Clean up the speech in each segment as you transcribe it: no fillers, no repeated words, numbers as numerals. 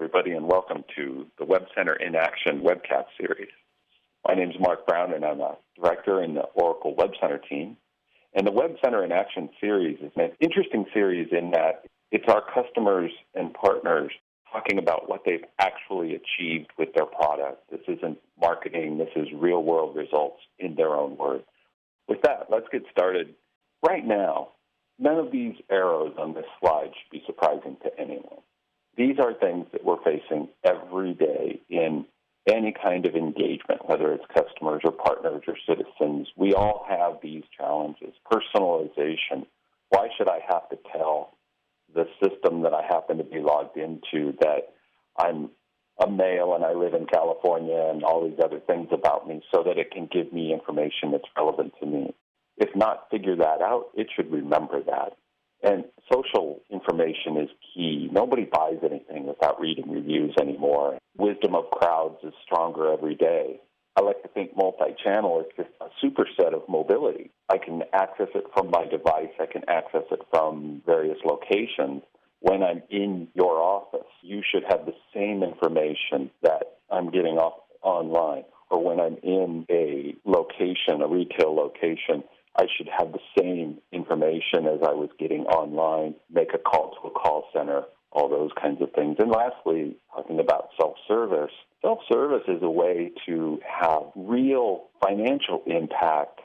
everybody, and welcome to the WebCenter in Action webcast series. My name is Mark Brown, and I'm a director in the Oracle WebCenter team. And the WebCenter in Action series is an interesting series in that it's our customers and partners talking about what they've actually achieved with their product. This isn't marketing. This is real-world results in their own words. With that, let's get started. Right now, none of these arrows on this slide should be surprising to anyone. These are things that we're facing every day in any kind of engagement, whether it's customers or partners or citizens. We all have these challenges. Personalization. Why should I have to tell the system that I happen to be logged into that I'm a male and I live in California and all these other things about me so that it can give me information that's relevant to me? If not figure that out, it should remember that. And social information is key. Nobody buys anything without reading reviews anymore. Wisdom of crowds is stronger every day. I like to think multi-channel is just a superset of mobility. I can access it from my device. I can access it from various locations. When I'm in your office, you should have the same information that I'm getting off online. Or when I'm in a location, a retail location, I should have the same information as I was getting online, make a call to a call center, all those kinds of things. And lastly, talking about self-service. Self-service is a way to have real financial impact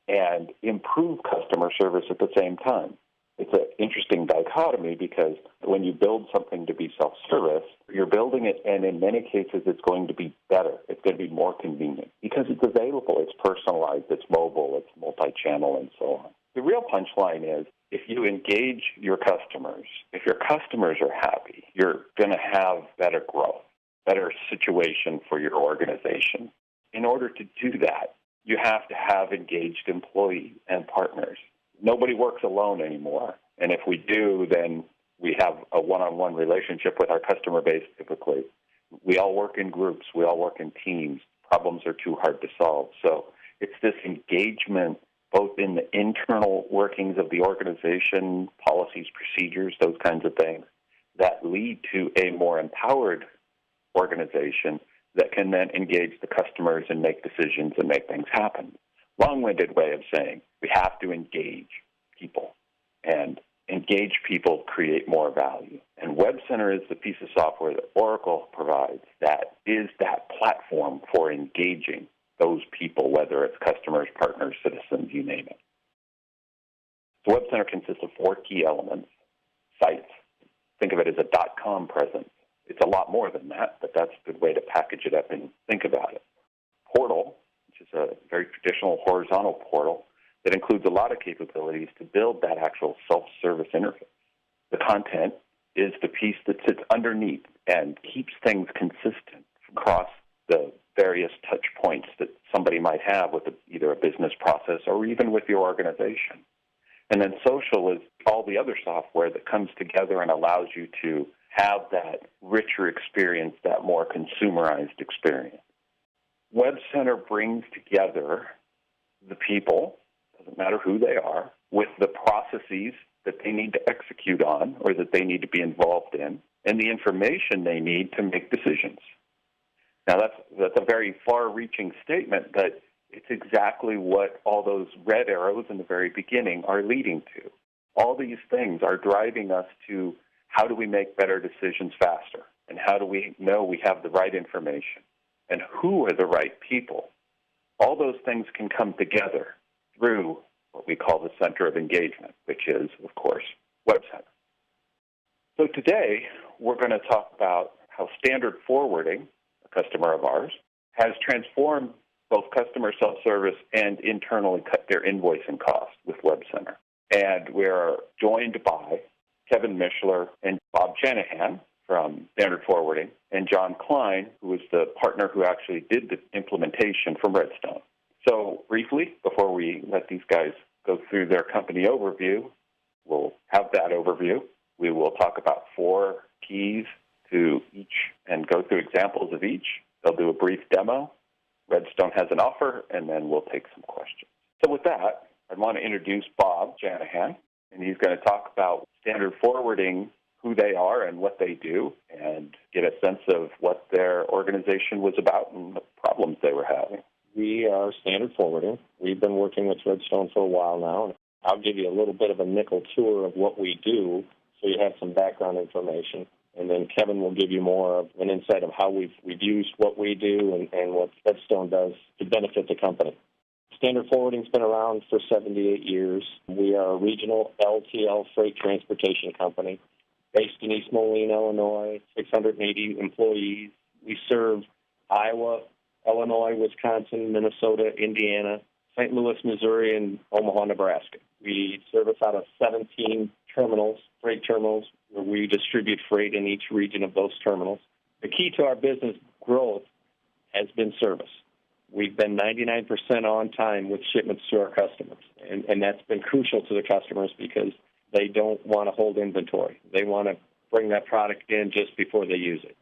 and improve customer service at the same time. It's an interesting dichotomy because when you build something to be self-service, you're building it, and in many cases it's going to be better. It's going to be more convenient because it's available, it's personalized, it's mobile, it's multi-channel, and so on. The real punchline is if you engage your customers, if your customers are happy, you're going to have better growth, better situation for your organization. In order to do that, you have to have engaged employees and partners. Nobody works alone anymore, and if we do, then we have a one-on-one relationship with our customer base typically. We all work in groups. We all work in teams. Problems are too hard to solve. So it's this engagement both in the internal workings of the organization, policies, procedures, those kinds of things, that lead to a more empowered organization that can then engage the customers and make decisions and make things happen. Long-winded way of saying we have to engage people, and engage people create more value. And WebCenter is the piece of software that Oracle provides that is that platform for engaging those people, whether it's customers, partners, citizens, you name it. So WebCenter consists of 4 key elements. Sites. Think of it as a .com presence. It's a lot more than that, but that's a good way to package it up and think about it. Portal, which is a very traditional horizontal portal that includes a lot of capabilities to build that actual self-service interface. The content is the piece that sits underneath and keeps things consistent across the various touch points that somebody might have with either a business process or even with your organization. And then social is all the other software that comes together and allows you to have that richer experience, that more consumerized experience. WebCenter brings together the people, doesn't matter who they are, with the processes that they need to execute on or that they need to be involved in, and the information they need to make decisions. Now, that's a very far-reaching statement, but it's exactly what all those red arrows in the very beginning are leading to. All these things are driving us to how do we make better decisions faster, and how do we know we have the right information, and who are the right people. All those things can come together through what we call the center of engagement, which is, of course, WebCenter. So today, we're going to talk about how standard forwarding, a customer of ours, has transformed both customer self-service and internally cut their invoicing costs with WebCenter. And we're joined by Kevin Mishler and Bob Shanahan from Standard Forwarding, and John Klein, who is the partner who actually did the implementation from Redstone. So briefly, before we let these guys go through their company overview, we'll have that overview. We will talk about 4 keys to each and go through examples of each. They'll do a brief demo. Redstone has an offer, and then we'll take some questions. So with that, I want to introduce Bob Shanahan, and he's going to talk about Standard Forwarding, who they are and what they do, and get a sense of what their organization was about and the problems they were having. We are standard forwarding. We've been working with Redstone for a while now. I'll give you a little bit of a nickel tour of what we do so you have some background information. And then Kevin will give you more of an insight of how we've used what we do and what Redstone does to benefit the company. Standard forwarding's been around for 78 years. We are a regional LTL freight transportation company based in East Moline, Illinois, 680 employees. We serve Iowa, Illinois, Wisconsin, Minnesota, Indiana, St. Louis, Missouri, and Omaha, Nebraska. We service out of 17 terminals, freight terminals, where we distribute freight in each region of those terminals. The key to our business growth has been service. We've been 99% on time with shipments to our customers, and that's been crucial to the customers because they don't want to hold inventory. They want to bring that product in just before they use it.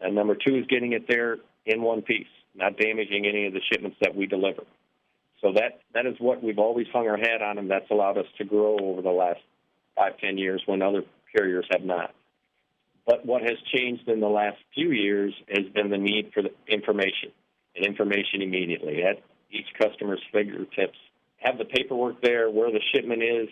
And number two is getting it there in one piece, not damaging any of the shipments that we deliver. So that is what we've always hung our hat on, and that's allowed us to grow over the last 5-10 years when other carriers have not. But what has changed in the last few years has been the need for the information, and information immediately at each customer's fingertips. Have the paperwork there, where the shipment is,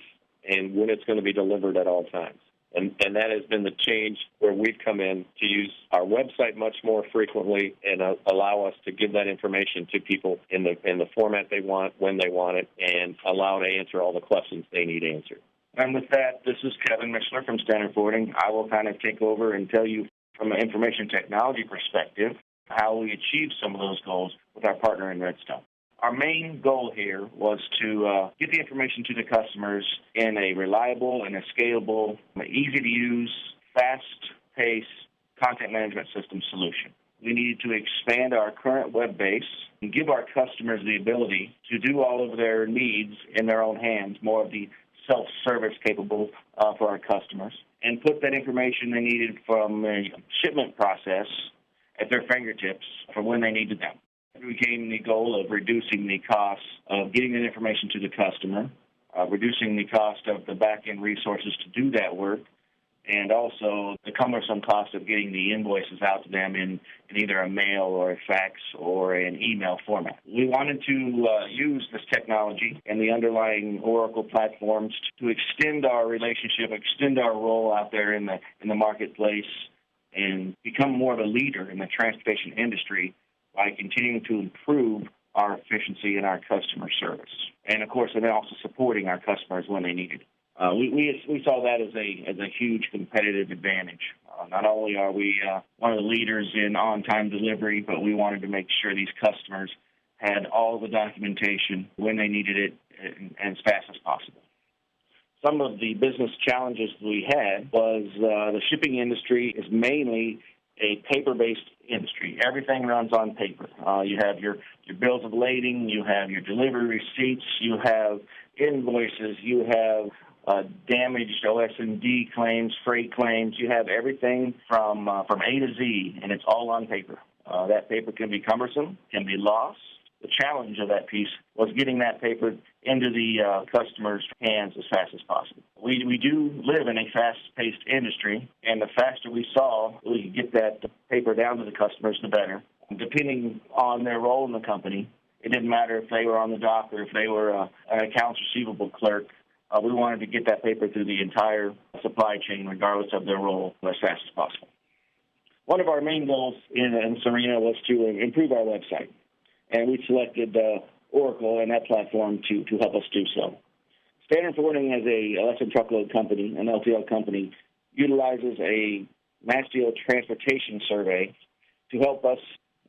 and when it's going to be delivered at all times. And that has been the change where we've come in to use our website much more frequently and allow us to give that information to people in the format they want, when they want it, and allow to answer all the questions they need answered. And with that, this is Kevin Mishler from Standard Forwarding. I will kind of take over and tell you from an information technology perspective how we achieved some of those goals with our partner in Redstone. Our main goal here was to get the information to the customers in a reliable and a scalable, easy-to-use, fast-paced content management system solution. We needed to expand our current web base and give our customers the ability to do all of their needs in their own hands, more of the self-service capable for our customers, and put that information they needed from a shipment process at their fingertips for when they needed them. We came the goal of reducing the cost of getting that information to the customer, reducing the cost of the back-end resources to do that work, and also the cumbersome cost of getting the invoices out to them in either a mail or a fax or an email format. We wanted to use this technology and the underlying Oracle platforms to extend our relationship, extend our role out there in the marketplace, and become more of a leader in the transportation industry by continuing to improve our efficiency and our customer service. And, of course, and then also supporting our customers when they need it. We saw that as a huge competitive advantage. Not only are we one of the leaders in on-time delivery, but we wanted to make sure these customers had all the documentation when they needed it and as fast as possible. Some of the business challenges we had was the shipping industry is mainly a paper-based industry. Everything runs on paper. You have your bills of lading, you have your delivery receipts, you have invoices, you have damaged OS&D claims, freight claims. You have everything from A to Z, and it's all on paper. That paper can be cumbersome, can be lost. The challenge of that piece was getting that paper into the customer's hands as fast as possible. We do live in a fast-paced industry, and the faster we could get that paper down to the customers, the better. Depending on their role in the company, it didn't matter if they were on the dock or if they were an accounts receivable clerk. We wanted to get that paper through the entire supply chain, regardless of their role, as fast as possible. One of our main goals in this arena was to improve our website, and we selected Oracle and that platform to help us do so. Standard Forwarding as a less than truckload company, an LTL company, utilizes a Mastio transportation survey to help us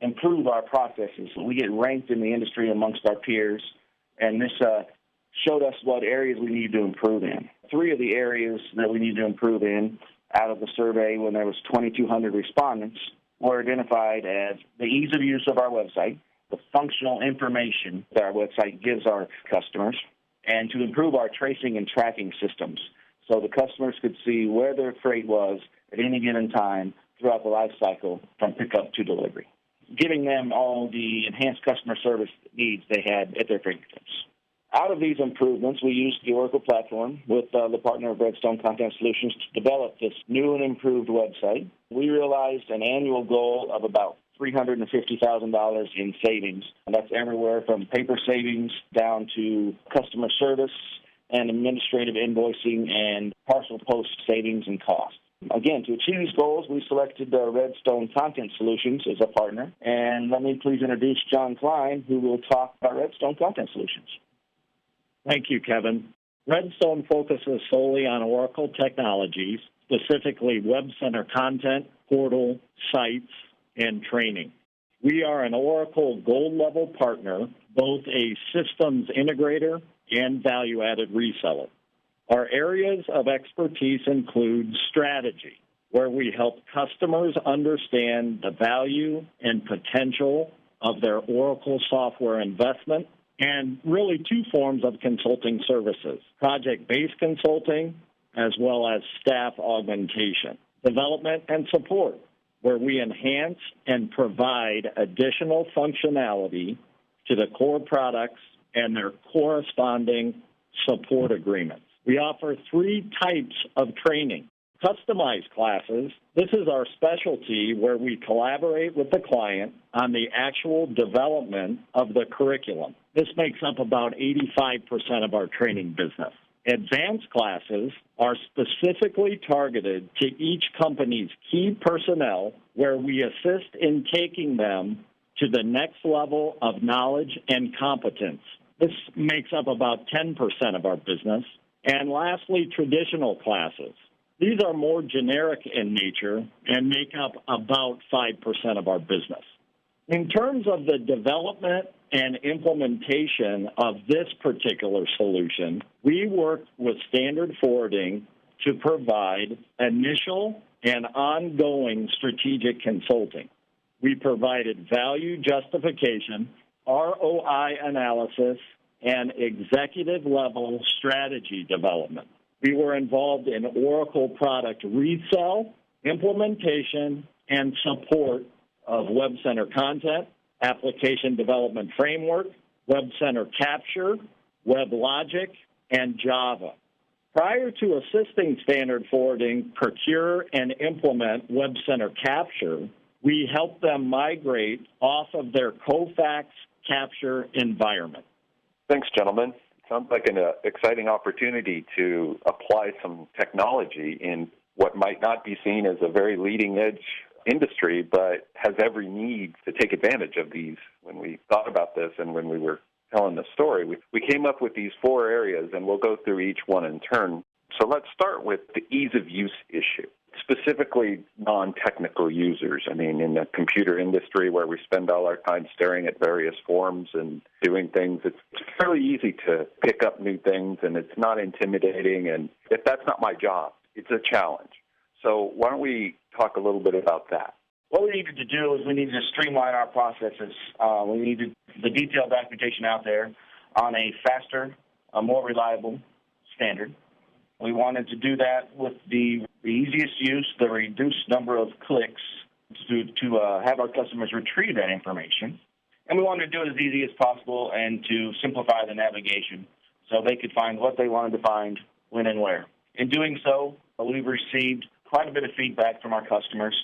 improve our processes. We get ranked in the industry amongst our peers, and this showed us what areas we need to improve in. 3 of the areas that we need to improve in out of the survey, when there was 2,200 respondents, were identified as the ease of use of our website, the functional information that our website gives our customers, and to improve our tracing and tracking systems so the customers could see where their freight was at any given time throughout the life cycle from pickup to delivery, giving them all the enhanced customer service needs they had at their fingertips. Out of these improvements, we used the Oracle platform with the partner of Redstone Content Solutions to develop this new and improved website. We realized an annual goal of about $350,000 in savings. And that's everywhere from paper savings down to customer service and administrative invoicing and parcel post savings and costs. Again, to achieve these goals, we selected Redstone Content Solutions as a partner. And let me please introduce John Klein, who will talk about Redstone Content Solutions. Thank you, Kevin. Redstone focuses solely on Oracle technologies, specifically WebCenter content, portal, sites, and training. We are an Oracle Gold-level partner, both a systems integrator and value-added reseller. Our areas of expertise include strategy, where we help customers understand the value and potential of their Oracle software investment, and really two forms of consulting services, project-based consulting as well as staff augmentation, development and support, where we enhance and provide additional functionality to the core products and their corresponding support agreements. We offer 3 types of training. Customized classes, this is our specialty where we collaborate with the client on the actual development of the curriculum. This makes up about 85% of our training business. Advanced classes are specifically targeted to each company's key personnel where we assist in taking them to the next level of knowledge and competence. This makes up about 10% of our business. And lastly, traditional classes. These are more generic in nature and make up about 5% of our business. In terms of the development and implementation of this particular solution, we work with Standard Forwarding to provide initial and ongoing strategic consulting. We provided value justification, ROI analysis, and executive-level strategy development. We were involved in Oracle product resale, implementation, and support of WebCenter content, application development framework, WebCenter Capture, WebLogic, and Java. Prior to assisting Standard Forwarding procure and implement WebCenter Capture, we helped them migrate off of their Kofax Capture environment. Thanks, gentlemen. Sounds like an exciting opportunity to apply some technology in what might not be seen as a very leading-edge industry, but has every need to take advantage of these. When we thought about this and when we were telling the story, we came up with these 4 areas, and we'll go through each one in turn. So let's start with the ease of use issue, specifically non-technical users. I mean, in the computer industry where we spend all our time staring at various forms and doing things, it's fairly easy to pick up new things, and it's not intimidating. And if that's not my job, it's a challenge. So why don't we talk a little bit about that? What we needed to do is we needed to streamline our processes. We needed the detailed documentation out there on a faster, more reliable standard. We wanted to do that with the easiest use, the reduced number of clicks to have our customers retrieve that information. And we wanted to do it as easy as possible and to simplify the navigation so they could find what they wanted to find, when and where. In doing so, we've received quite a bit of feedback from our customers.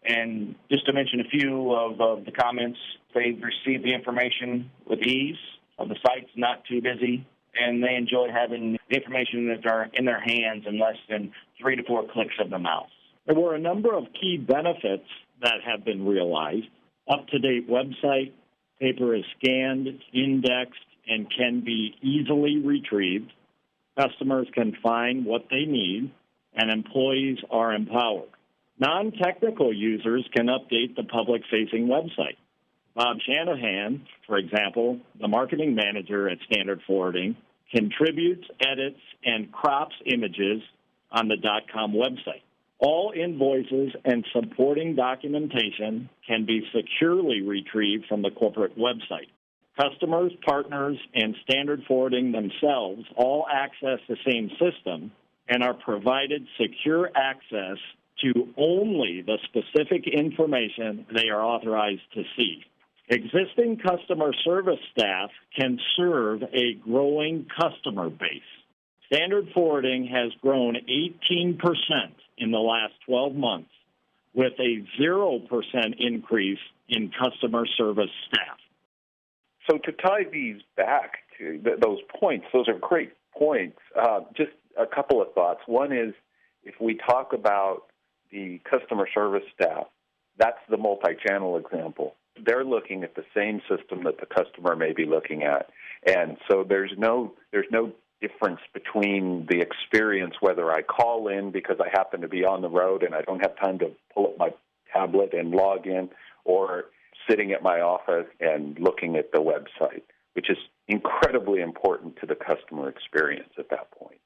And just to mention a few of the comments, they've received the information with ease, the site's not too busy, and they enjoy having the information that are in their hands in less than 3 to 4 clicks of the mouse. There were a number of key benefits that have been realized. Up-to-date website, paper is scanned, indexed, and can be easily retrieved. Customers can find what they need, and employees are empowered. Non-technical users can update the public-facing website. Bob Shanahan, for example, the marketing manager at Standard Forwarding, contributes, edits, and crops images on the .com website. All invoices and supporting documentation can be securely retrieved from the corporate website. Customers, partners, and Standard Forwarding themselves all access the same system and are provided secure access to only the specific information they are authorized to see. Existing customer service staff can serve a growing customer base. Standard forwarding has grown 18% in the last 12 months, with a 0% increase in customer service staff. So to tie these back to those points, those are great points. Just a couple of thoughts. One is, if we talk about the customer service staff, that's the multi-channel example. They're looking at the same system that the customer may be looking at. And so there's no difference between the experience, whether I call in because I happen to be on the road and I don't have time to pull up my tablet and log in, or sitting at my office and looking at the website, which is incredibly important to the customer experience at that point.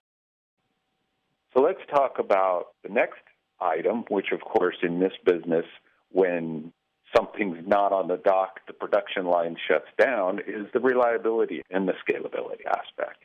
So let's talk about the next item, which, of course, in this business, when something's not on the dock, the production line shuts down, is the reliability and the scalability aspect.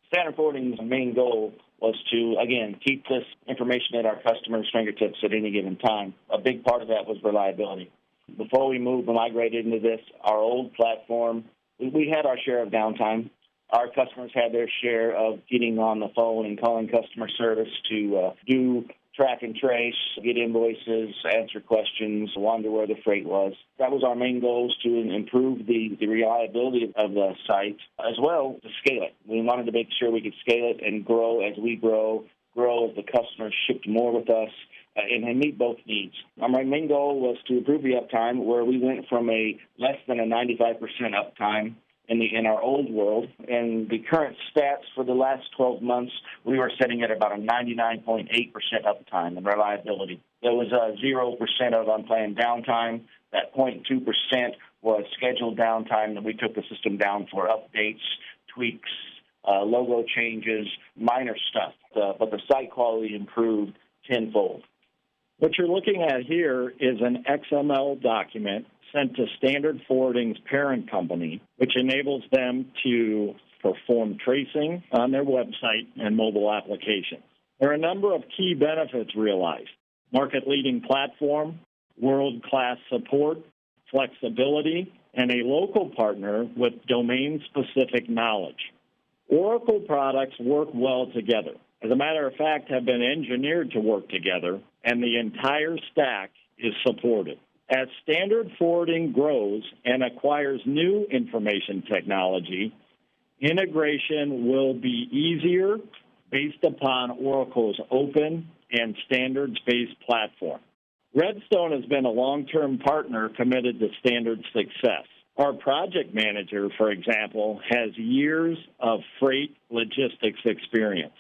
Standard forwarding's main goal was to, again, keep this information at our customers' fingertips at any given time. A big part of that was reliability. Before we migrated into this, our old platform, we had our share of downtime. Our customers had their share of getting on the phone and calling customer service to do track and trace, get invoices, answer questions, wonder where the freight was. That was our main goal, to improve the reliability of the site, as well to scale it. We wanted to make sure we could scale it and grow as we grow as the customers shipped more with us, and meet both needs. Our main goal was to improve the uptime, where we went from a less than a 95% uptime in our old world. And the current stats for the last 12 months, we were sitting at about a 99.8% uptime and reliability. There was 0% of unplanned downtime. That 0.2% was scheduled downtime that we took the system down for updates, tweaks, logo changes, minor stuff. But the site quality improved tenfold. What you're looking at here is an XML document sent to Standard Forwarding's parent company, which enables them to perform tracing on their website and mobile applications. There are a number of key benefits realized: market-leading platform, world-class support, flexibility, and a local partner with domain-specific knowledge. Oracle products work well together. As a matter of fact, have been engineered to work together, and the entire stack is supported. As Standard Forwarding grows and acquires new information technology, integration will be easier based upon Oracle's open and standards-based platform. Redstone has been a long-term partner committed to Standard success. Our project manager, for example, has years of freight logistics experience,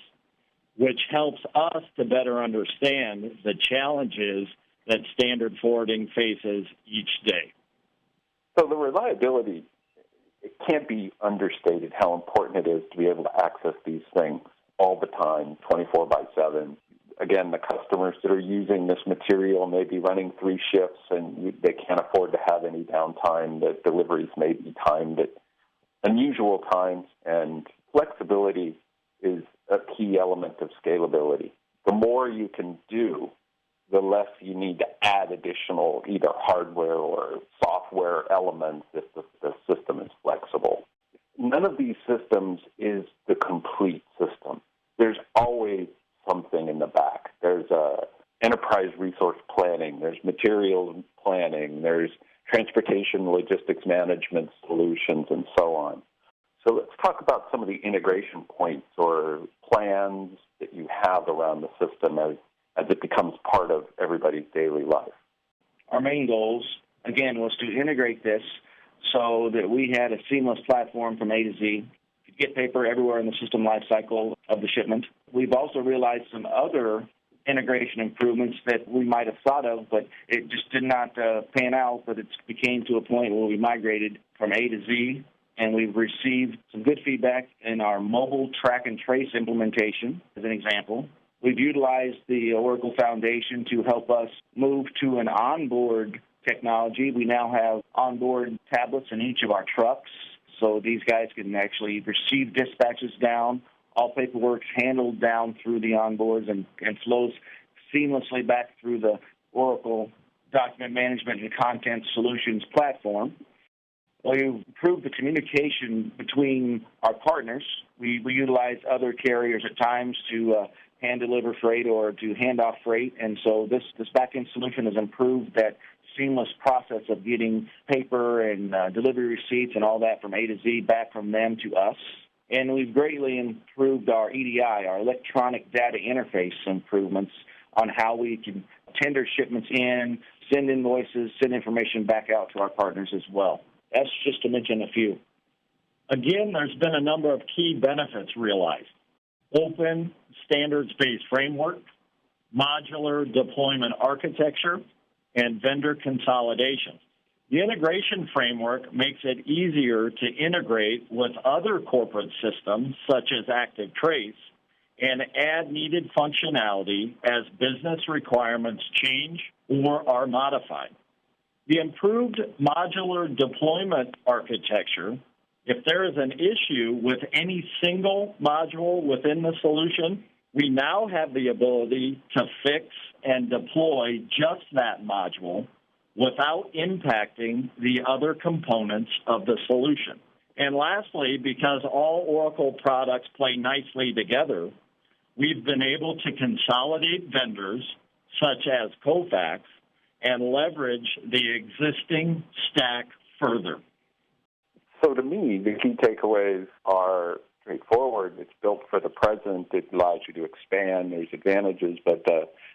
which helps us to better understand the challenges that Standard Forwarding faces each day. So the reliability, it can't be understated how important it is to be able to access these things all the time, 24/7. Again, the customers that are using this material may be running 3 shifts and they can't afford to have any downtime. The deliveries may be timed at unusual times, and flexibility is a key element of scalability. The more you can do, the less you need to add additional either hardware or software elements if the system is flexible. None of these systems is the complete system. There's always something in the back. There's enterprise resource planning, there's materials planning, there's transportation logistics management solutions, and so on. So let's talk about some of the integration points or plans that you have around the system as it becomes part of everybody's daily life. Our main goals, again, was to integrate this so that we had a seamless platform from A to Z. You could get paper everywhere in the system lifecycle of the shipment. We've also realized some other integration improvements that we might have thought of, but it just did not pan out, but it became to a point where we migrated from A to Z, and we've received some good feedback in our mobile track and trace implementation, as an example. We've utilized the Oracle Foundation to help us move to an onboard technology. We now have onboard tablets in each of our trucks, so these guys can actually receive dispatches down. All paperwork's handled down through the onboards and flows seamlessly back through the Oracle Document Management and Content Solutions platform. We've improved the communication between our partners. We utilize other carriers at times to hand deliver freight or to hand off freight, and so this back-end solution has improved that seamless process of getting paper and delivery receipts and all that from A to Z back from them to us. And we've greatly improved our EDI, our electronic data interface improvements on how we can tender shipments in, send invoices, send information back out to our partners as well. That's just to mention a few. Again, there's been a number of key benefits realized. Open, standards-based framework, modular deployment architecture, and vendor consolidation. The integration framework makes it easier to integrate with other corporate systems, such as Active Trace, and add needed functionality as business requirements change or are modified. The improved modular deployment architecture, if there is an issue with any single module within the solution, we now have the ability to fix and deploy just that module without impacting the other components of the solution. And lastly, because all Oracle products play nicely together, we've been able to consolidate vendors such as Kofax and leverage the existing stack further. So to me, the key takeaways are straightforward. It's built for the present. It allows you to expand. There's advantages. But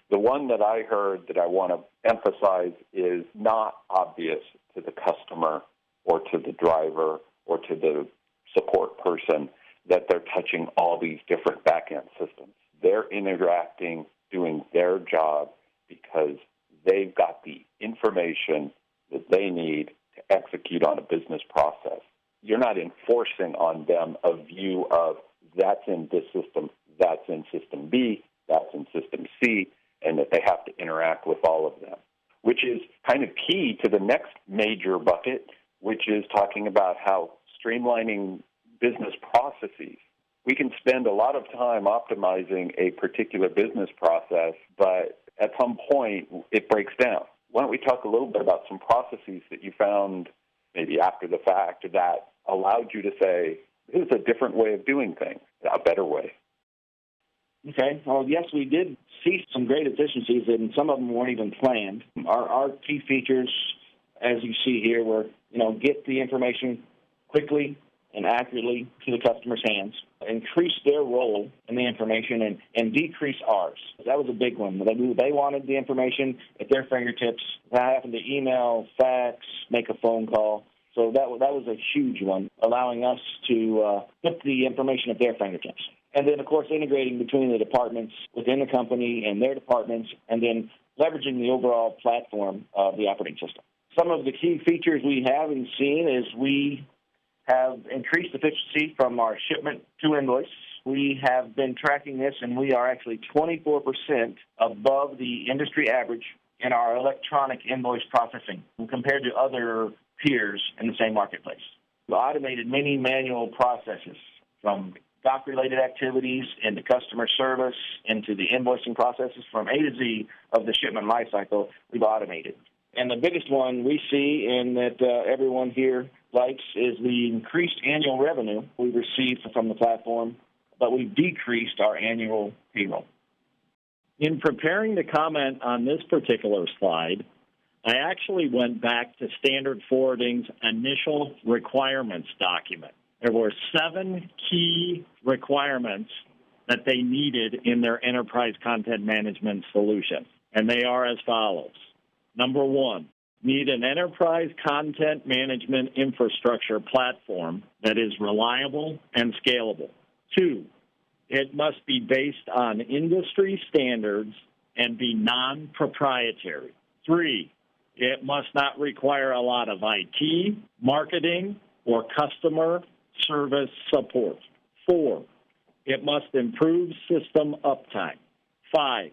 the one that I heard that I want to emphasize is not obvious to the customer or to the driver or to the support person that they're touching all these different back-end systems. They're interacting, doing their job because they've got the information that they need to execute on a business process. You're not enforcing on them a view of that's in this system, that's in system B, that's in system C, and that they have to interact with all of them, which is kind of key to the next major bucket, which is talking about how streamlining business processes. We can spend a lot of time optimizing a particular business process, but at some point it breaks down. Why don't we talk a little bit about some processes that you found maybe after the fact that allowed you to say, this is a different way of doing things, a better way? Okay. Well, yes, we did see some great efficiencies, and some of them weren't even planned. Our key features, as you see here, were, get the information quickly and accurately to the customer's hands, increase their role in the information, and decrease ours. That was a big one. They wanted the information at their fingertips. Not having to email, fax, make a phone call. So that was a huge one, allowing us to put the information at their fingertips. And then, of course, integrating between the departments within the company and their departments, and then leveraging the overall platform of the operating system. Some of the key features we have seen is we have increased efficiency from our shipment to invoice. We have been tracking this, and we are actually 24% above the industry average in our electronic invoice processing compared to other peers in the same marketplace. We've automated many manual processes from doc-related activities into customer service, into the invoicing processes from A to Z of the shipment lifecycle. We've automated. And the biggest one we see, and that everyone here likes, is the increased annual revenue we receive from the platform, but we've decreased our annual payroll. In preparing the comment on this particular slide, I actually went back to Standard Forwarding's initial requirements document. There were 7 key requirements that they needed in their enterprise content management solution, and they are as follows. Number 1, need an enterprise content management infrastructure platform that is reliable and scalable. 2, it must be based on industry standards and be non-proprietary. 3, it must not require a lot of IT, marketing, or customer service support. 4, it must improve system uptime. 5,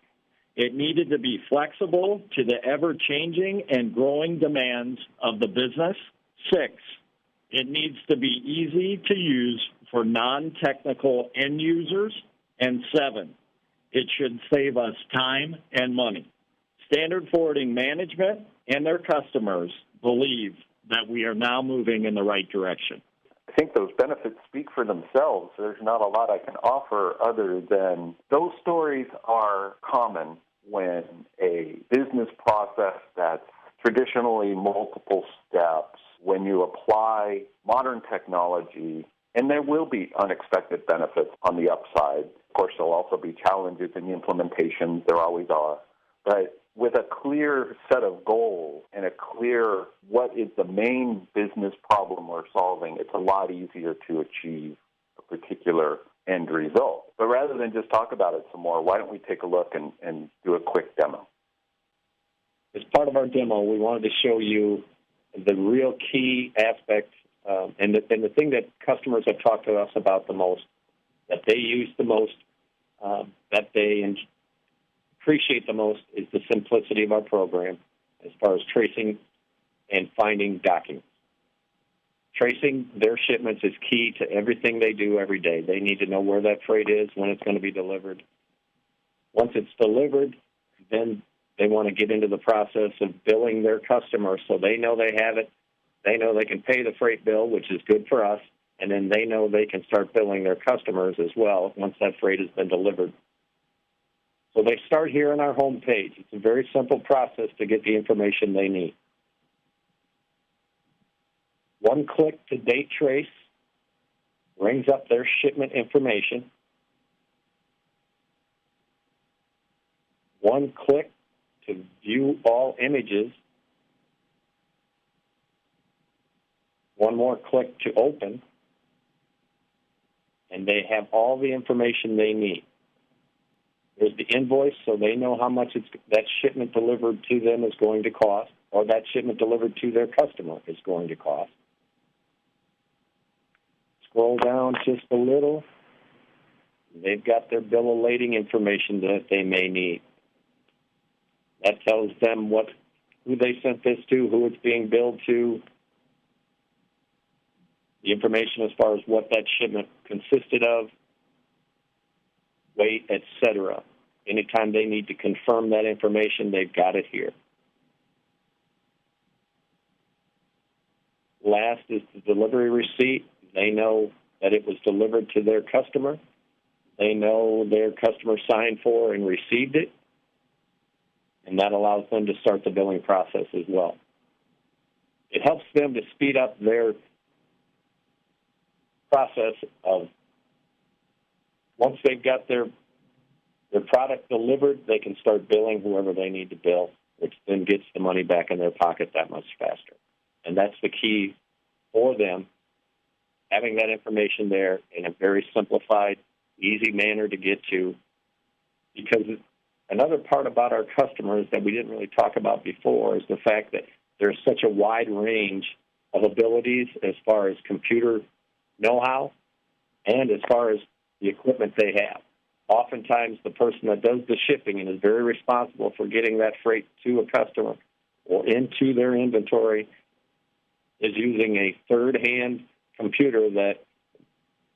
it needed to be flexible to the ever-changing and growing demands of the business. 6, it needs to be easy to use for non-technical end users. And 7, it should save us time and money. Standard Forwarding Management and their customers believe that we are now moving in the right direction. I think those benefits speak for themselves. There's not a lot I can offer other than those stories are common when a business process that's traditionally multiple steps, when you apply modern technology, and there will be unexpected benefits on the upside. Of course, there'll also be challenges in the implementation. There always are. But with a clear set of goals and a clear what is the main business problem we're solving, it's a lot easier to achieve a particular end result. But rather than just talk about it some more, why don't we take a look and do a quick demo? As part of our demo, we wanted to show you the real key aspect and the thing that customers have talked to us about the most, that they use the most, that they appreciate the most is the simplicity of our program as far as tracing and finding documents. Tracing their shipments is key to everything they do every day. They need to know where that freight is, when it's going to be delivered. Once it's delivered, then they want to get into the process of billing their customers so they know they have it. They know they can pay the freight bill, which is good for us, and then they know they can start billing their customers as well once that freight has been delivered. So they start here on our home page. It's a very simple process to get the information they need. One click to date trace brings up their shipment information. One click to view all images. One more click to open. And they have all the information they need. There's the invoice, so they know how much that shipment delivered to them is going to cost, or that shipment delivered to their customer is going to cost. Scroll down just a little. They've got their bill of lading information that they may need. That tells them who they sent this to, who it's being billed to, the information as far as what that shipment consisted of, weight, etc. Anytime they need to confirm that information, they've got it here. Last is the delivery receipt. They know that it was delivered to their customer. They know their customer signed for and received it. And that allows them to start the billing process as well. It helps them to speed up their process of once they've got their product delivered, they can start billing whoever they need to bill, which then gets the money back in their pocket that much faster. And that's the key for them, having that information there in a very simplified, easy manner to get to. Because another part about our customers that we didn't really talk about before is the fact that there's such a wide range of abilities as far as computer know-how and as far as the equipment they have. Oftentimes, the person that does the shipping and is very responsible for getting that freight to a customer or into their inventory is using a third-hand computer that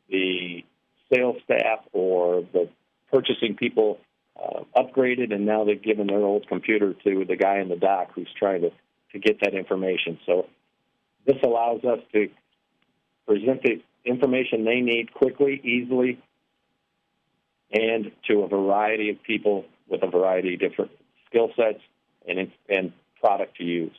the sales staff or the purchasing people upgraded, and now they've given their old computer to the guy in the dock who's trying to get that information. So this allows us to present the information they need quickly, easily, and to a variety of people with a variety of different skill sets and product to use.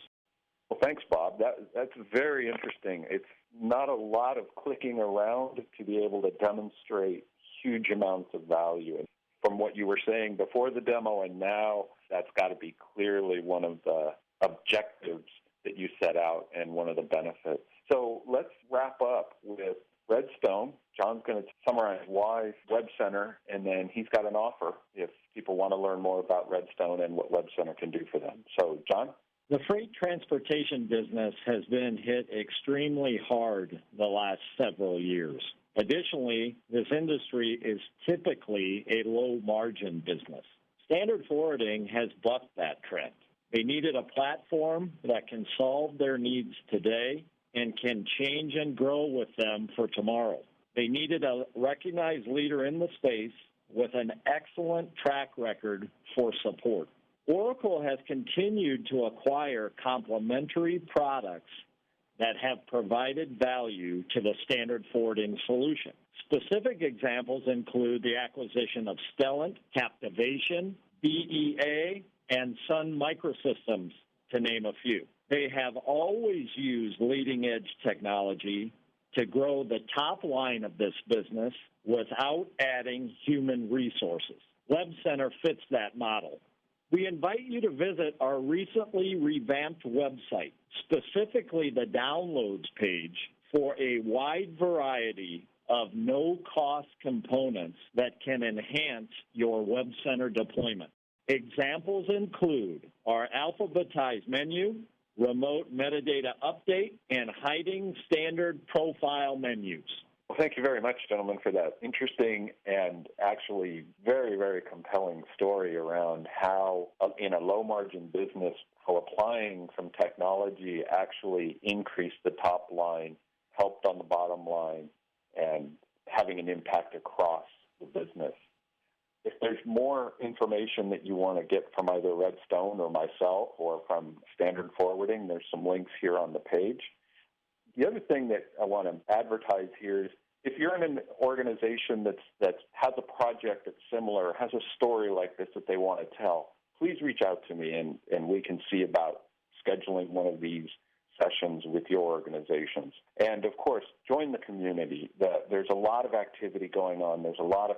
Well, thanks, Bob. That's very interesting. It's not a lot of clicking around to be able to demonstrate huge amounts of value. And from what you were saying before the demo and now, that's got to be clearly one of the objectives that you set out and one of the benefits. So let's wrap up with Redstone. John's going to summarize why WebCenter, and then he's got an offer if people want to learn more about Redstone and what WebCenter can do for them. So, John? The freight transportation business has been hit extremely hard the last several years. Additionally, this industry is typically a low-margin business. Standard forwarding has bucked that trend. They needed a platform that can solve their needs today and can change and grow with them for tomorrow. They needed a recognized leader in the space with an excellent track record for support. Oracle has continued to acquire complementary products that have provided value to the standard forwarding solution. Specific examples include the acquisition of Stellent, Captivation, BEA, and Sun Microsystems, to name a few. They have always used leading-edge technology to grow the top line of this business without adding human resources. WebCenter fits that model. We invite you to visit our recently revamped website, specifically the downloads page, for a wide variety of no-cost components that can enhance your WebCenter deployment. Examples include our alphabetized menu, remote metadata update, and hiding standard profile menus. Well, thank you very much, gentlemen, for that interesting and actually very, very compelling story around how, in a low-margin business, how applying some technology actually increased the top line, helped on the bottom line, and having an impact across the business. If there's more information that you want to get from either Redstone or myself or from Standard Forwarding, there's some links here on the page. The other thing that I want to advertise here is if you're in an organization that has a project that's similar, has a story like this that they want to tell, please reach out to me and we can see about scheduling one of these sessions with your organizations. And, of course, join the community. There's a lot of activity going on. There's a lot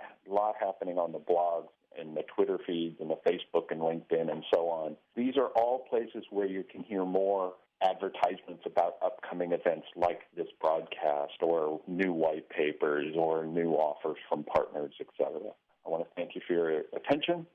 happening on the blogs and the Twitter feeds and the Facebook and LinkedIn and so on. These are all places where you can hear more advertisements about upcoming events like this broadcast or new white papers or new offers from partners, etc. I want to thank you for your attention